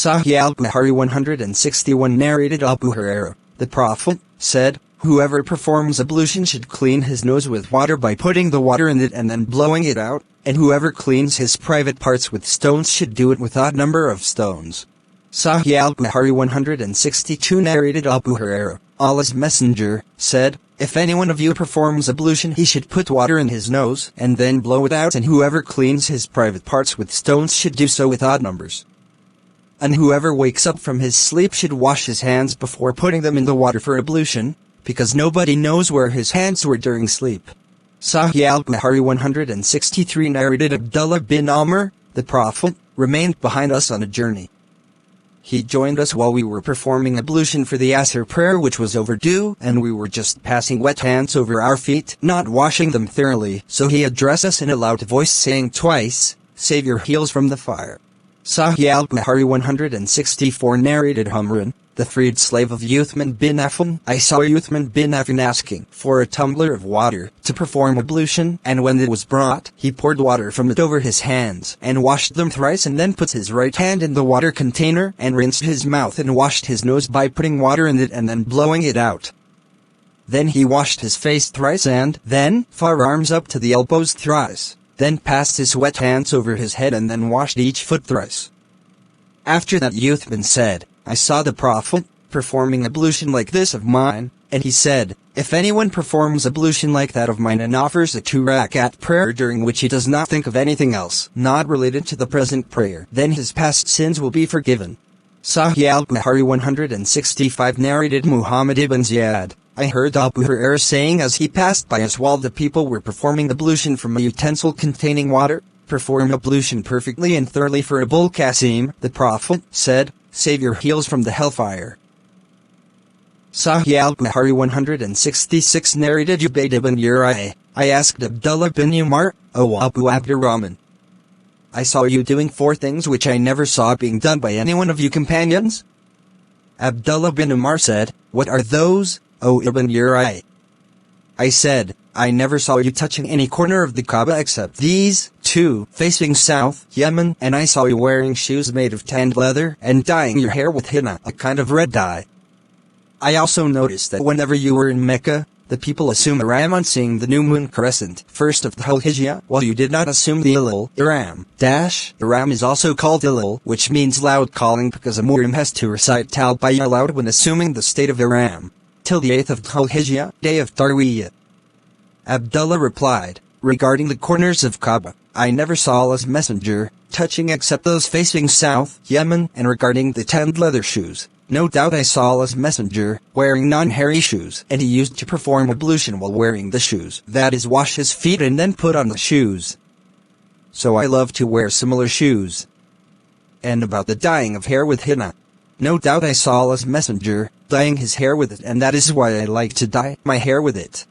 Sahieh Al-Bukhari 161 narrated Abu Hurairah, the Prophet, said, "Whoever performs ablution should clean his nose with water by putting the water in it and then blowing it out, and whoever cleans his private parts with stones should do it with odd number of stones." Sahieh Al-Bukhari 162 narrated Abu Hurairah, Allah's Messenger, said, "If any one of you performs ablution he should put water in his nose and then blow it out, and whoever cleans his private parts with stones should do so with odd numbers. And whoever wakes up from his sleep should wash his hands before putting them in the water for ablution, because nobody knows where his hands were during sleep." Sahieh Al-Bukhari 163 narrated Abdullah bin Amr, the Prophet, remained behind us on a journey. He joined us while we were performing ablution for the Asr prayer, which was overdue, and we were just passing wet hands over our feet, not washing them thoroughly, so he addressed us in a loud voice saying twice, "Save your heels from the fire." Sahieh Al-Bukhari 164 narrated Humran, the freed slave of Uthman bin Affan. I saw Uthman bin Affan asking for a tumbler of water to perform ablution, and when it was brought, he poured water from it over his hands and washed them thrice, and then put his right hand in the water container and rinsed his mouth and washed his nose by putting water in it and then blowing it out. Then he washed his face thrice and then forearms up to the elbows thrice. Then passed his wet hands over his head and then washed each foot thrice. After that Uthman said, "I saw the Prophet performing ablution like this of mine, and he said, if anyone performs ablution like that of mine and offers a 2-rakat prayer during which he does not think of anything else not related to the present prayer, then his past sins will be forgiven." Sahieh Al-Bukhari 165 narrated Muhammad ibn Ziyad, I heard Abu Hurairah saying as he passed by us while the people were performing ablution from a utensil containing water, "Perform ablution perfectly and thoroughly for Abul Qasim." The Prophet said, "Save your heels from the hellfire." Sahieh Al-Bukhari 166 narrated Ubayd ibn Uri, I asked Abdullah bin Umar, "O Abu Abdurrahman, I saw you doing 4 things which I never saw being done by any one of you companions." Abdullah bin Umar said, "What are those, O Ibn Uri?" I said, "I never saw you touching any corner of the Kaaba except these 2, facing south, Yemen, and I saw you wearing shoes made of tanned leather and dyeing your hair with henna, a kind of red dye. I also noticed that whenever you were in Mecca, the people assume Iram on seeing the new moon crescent, first of the Dhul-Hijjah, while you did not assume the Iram. Iram is also called Ilal, which means loud calling, because a Murim has to recite Talbiyah aloud when assuming the state of Iram, till the 8th of Dhul-Hijjah, day of Tarwiyah." Abdullah replied, "Regarding the corners of Kaaba, I never saw Allah's Messenger touching except those facing south, Yemen, and regarding the tanned leather shoes, no doubt I saw Allah's Messenger wearing non-hairy shoes, and he used to perform ablution while wearing the shoes, that is, wash his feet and then put on the shoes. So I love to wear similar shoes." And about the dyeing of hair with henna, no doubt I saw Allah's Messenger dyeing his hair with it, and that is why I like to dye my hair with it.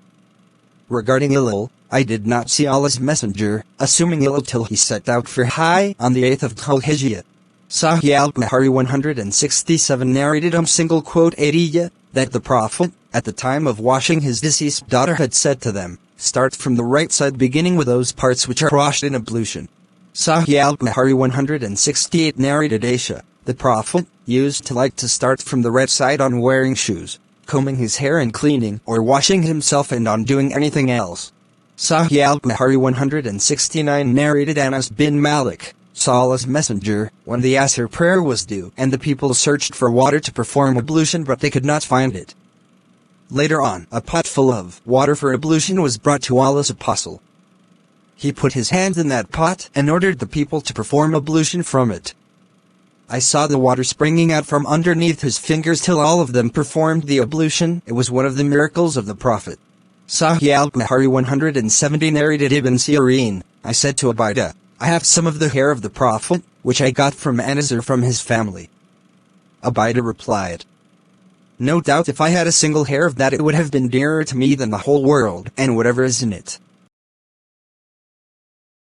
Regarding Ilal, I did not see Allah's Messenger assuming Ilal till he set out for Hajj on the 8th of Dhul-Hijjah. Sahieh Al-Bukhari 167 narrated Adiyah, that the Prophet, at the time of washing his deceased daughter, had said to them, "Start from the right side, beginning with those parts which are washed in ablution." Sahieh Al-Bukhari 168 narrated Aisha, the Prophet used to like to start from the right side on wearing shoes, combing his hair and cleaning or washing himself, and on doing anything else. Sahieh Al-Bukhari 169 narrated Anas bin Malik, saw Allah's Messenger when the Asr prayer was due, and the people searched for water to perform ablution, but they could not find it. Later on, a pot full of water for ablution was brought to Allah's Apostle. He put his hand in that pot and ordered the people to perform ablution from it. I saw the water springing out from underneath his fingers till all of them performed the ablution. It was one of the miracles of the Prophet. Sahieh Al-Bukhari 170 narrated Ibn Sirin, I said to Abida, "I have some of the hair of the Prophet, which I got from Anas or from his family." Abida replied, "No doubt if I had a single hair of that, it would have been dearer to me than the whole world and whatever is in it."